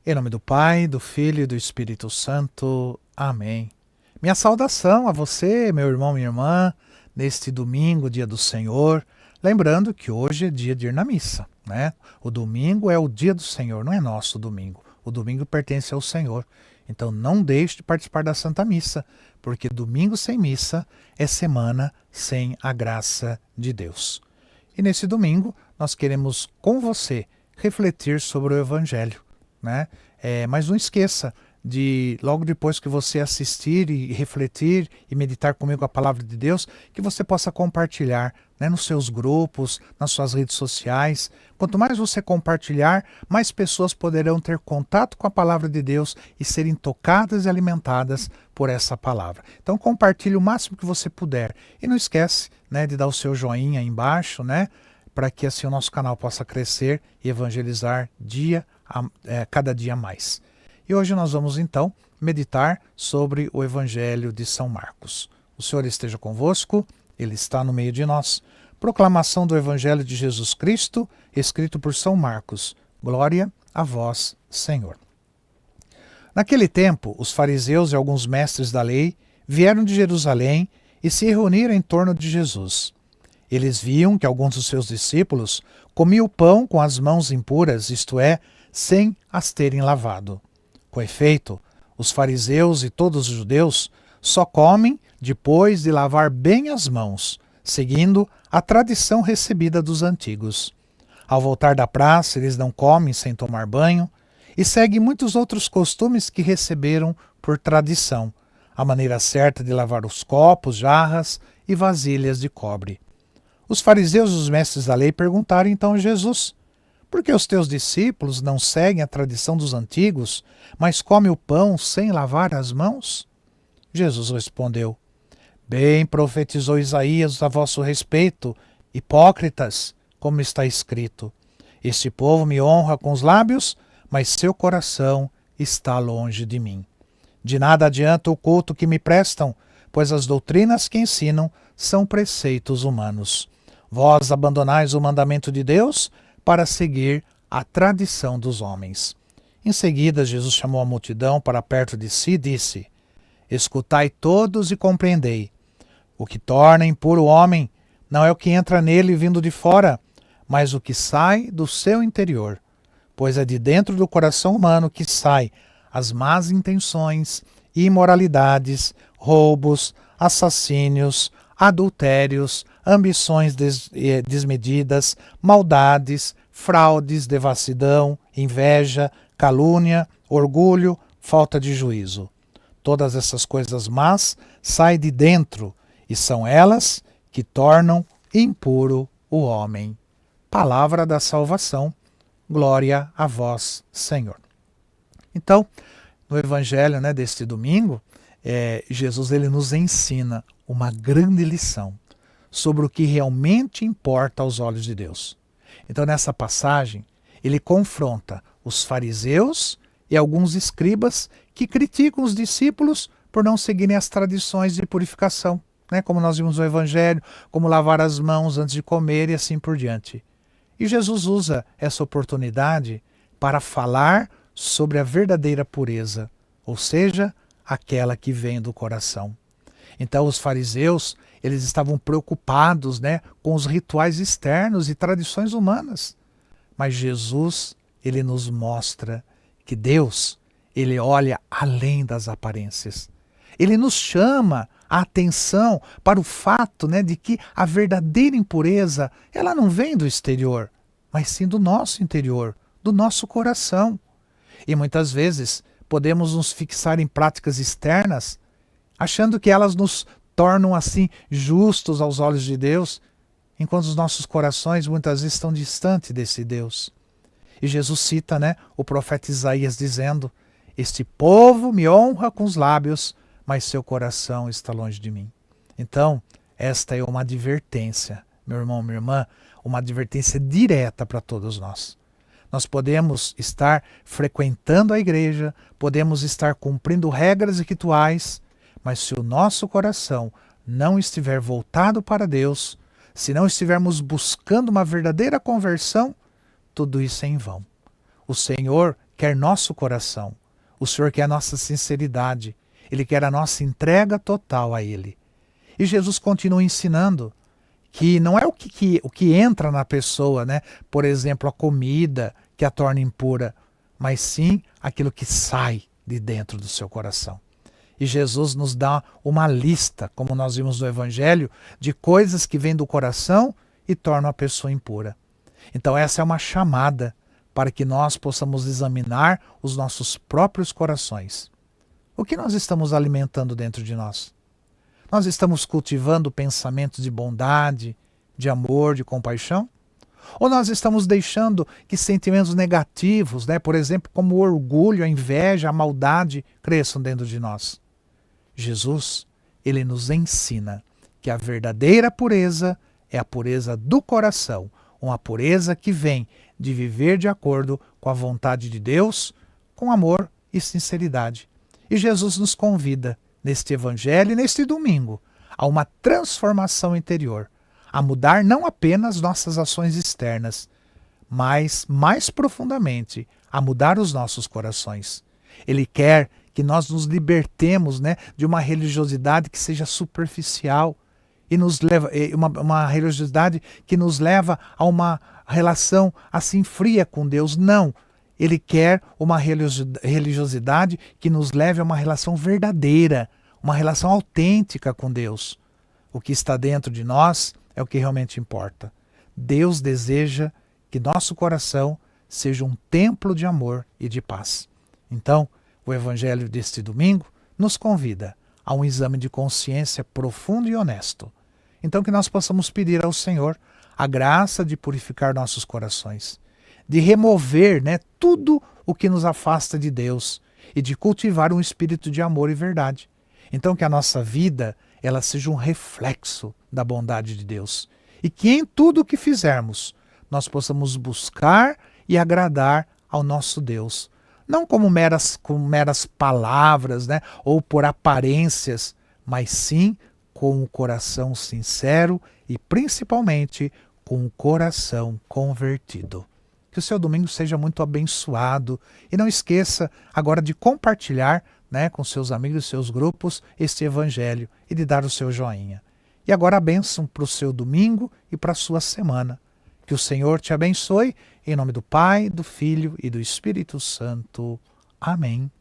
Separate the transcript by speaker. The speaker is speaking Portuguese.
Speaker 1: Em nome do Pai, do Filho e do Espírito Santo. Amém. Minha saudação a você, meu irmão, minha irmã, neste domingo, dia do Senhor. Lembrando que hoje é dia de ir na missa, né? O domingo é o dia do Senhor, não é nosso domingo. O domingo pertence ao Senhor. Então não deixe de participar da Santa Missa, porque domingo sem missa é semana sem a graça de Deus. E nesse domingo nós queremos com você refletir sobre o Evangelho. Né? Mas não esqueça de, logo depois que você assistir e refletir e meditar comigo a palavra de Deus, que você possa compartilhar, né, nos seus grupos, nas suas redes sociais. Quanto mais você compartilhar, mais pessoas poderão ter contato com a palavra de Deus e serem tocadas e alimentadas por essa palavra. Então compartilhe o máximo que você puder. E não esquece, né, de dar o seu joinha aí embaixo, né, para que assim o nosso canal possa crescer e evangelizar cada dia mais. E hoje nós vamos então meditar sobre o Evangelho de São Marcos. O Senhor esteja convosco, Ele está no meio de nós. Proclamação do Evangelho de Jesus Cristo, escrito por São Marcos. Glória a vós, Senhor. Naquele tempo, os fariseus e alguns mestres da lei vieram de Jerusalém e se reuniram em torno de Jesus. Eles viam que alguns dos seus discípulos comiam o pão com as mãos impuras, isto é, sem as terem lavado. Com efeito, os fariseus e todos os judeus só comem depois de lavar bem as mãos, seguindo a tradição recebida dos antigos. Ao voltar da praça, eles não comem sem tomar banho e seguem muitos outros costumes que receberam por tradição, a maneira certa de lavar os copos, jarras e vasilhas de cobre. Os fariseus e os mestres da lei perguntaram então a Jesus: por que os teus discípulos não seguem a tradição dos antigos, mas comem o pão sem lavar as mãos? Jesus respondeu: bem profetizou Isaías a vosso respeito, hipócritas, como está escrito: este povo me honra com os lábios, mas seu coração está longe de mim. De nada adianta o culto que me prestam, pois as doutrinas que ensinam são preceitos humanos. Vós abandonais o mandamento de Deus para seguir a tradição dos homens. Em seguida, Jesus chamou a multidão para perto de si e disse: escutai todos e compreendei. O que torna impuro o homem não é o que entra nele vindo de fora, mas o que sai do seu interior. Pois é de dentro do coração humano que sai as más intenções, imoralidades, roubos, assassínios, adultérios, ambições desmedidas, maldades, fraudes, devassidão, inveja, calúnia, orgulho, falta de juízo. Todas essas coisas más saem de dentro e são elas que tornam impuro o homem. Palavra da salvação. Glória a vós, Senhor. Então, no Evangelho, né, deste domingo, Jesus ele nos ensina uma grande lição sobre o que realmente importa aos olhos de Deus. Então, nessa passagem, ele confronta os fariseus e alguns escribas que criticam os discípulos por não seguirem as tradições de purificação, né? Como nós vimos no Evangelho, como lavar as mãos antes de comer e assim por diante. E Jesus usa essa oportunidade para falar sobre a verdadeira pureza, ou seja, aquela que vem do coração. Então os fariseus, eles estavam preocupados, né, com os rituais externos e tradições humanas. Mas Jesus, ele nos mostra que Deus, ele olha além das aparências. Ele nos chama a atenção para o fato, né, de que a verdadeira impureza, ela não vem do exterior, mas sim do nosso interior, do nosso coração. E muitas vezes podemos nos fixar em práticas externas, achando que elas nos tornam assim justos aos olhos de Deus, enquanto os nossos corações muitas vezes estão distantes desse Deus. E Jesus cita, né, o profeta Isaías dizendo: este povo me honra com os lábios, mas seu coração está longe de mim. Então, esta é uma advertência, meu irmão, minha irmã, uma advertência direta para todos nós. Nós podemos estar frequentando a igreja, podemos estar cumprindo regras e rituais, mas se o nosso coração não estiver voltado para Deus, se não estivermos buscando uma verdadeira conversão, tudo isso é em vão. O Senhor quer nosso coração. O Senhor quer a nossa sinceridade. Ele quer a nossa entrega total a Ele. E Jesus continua ensinando que não é o que entra na pessoa, né? Por exemplo, a comida que a torna impura, mas sim aquilo que sai de dentro do seu coração. E Jesus nos dá uma lista, como nós vimos no Evangelho, de coisas que vêm do coração e tornam a pessoa impura. Então essa é uma chamada para que nós possamos examinar os nossos próprios corações. O que nós estamos alimentando dentro de nós? Nós estamos cultivando pensamentos de bondade, de amor, de compaixão? Ou nós estamos deixando que sentimentos negativos, né, por exemplo, como o orgulho, a inveja, a maldade, cresçam dentro de nós? Jesus, ele nos ensina que a verdadeira pureza é a pureza do coração, uma pureza que vem de viver de acordo com a vontade de Deus, com amor e sinceridade. E Jesus nos convida, neste Evangelho e neste domingo, a uma transformação interior, a mudar não apenas nossas ações externas, mas, mais profundamente, a mudar os nossos corações. Ele quer que nós nos libertemos, né, de uma religiosidade que seja superficial e nos leva uma religiosidade que nos leva a uma relação assim fria com Deus. Não, ele quer uma religiosidade que nos leve a uma relação verdadeira, uma relação autêntica com Deus. O que está dentro de nós é o que realmente importa. Deus deseja que nosso coração seja um templo de amor e de paz. Então, o Evangelho deste domingo nos convida a um exame de consciência profundo e honesto. Então que nós possamos pedir ao Senhor a graça de purificar nossos corações, de remover, né, tudo o que nos afasta de Deus e de cultivar um espírito de amor e verdade. Então que a nossa vida ela seja um reflexo da bondade de Deus e que em tudo o que fizermos nós possamos buscar e agradar ao nosso Deus. Não como meras palavras, né, ou por aparências, mas sim com o coração sincero e principalmente com o coração convertido. Que o seu domingo seja muito abençoado e não esqueça agora de compartilhar, né, com seus amigos e seus grupos este Evangelho e de dar o seu joinha. E agora a bênção para o seu domingo e para a sua semana. Que o Senhor te abençoe, em nome do Pai, do Filho e do Espírito Santo. Amém.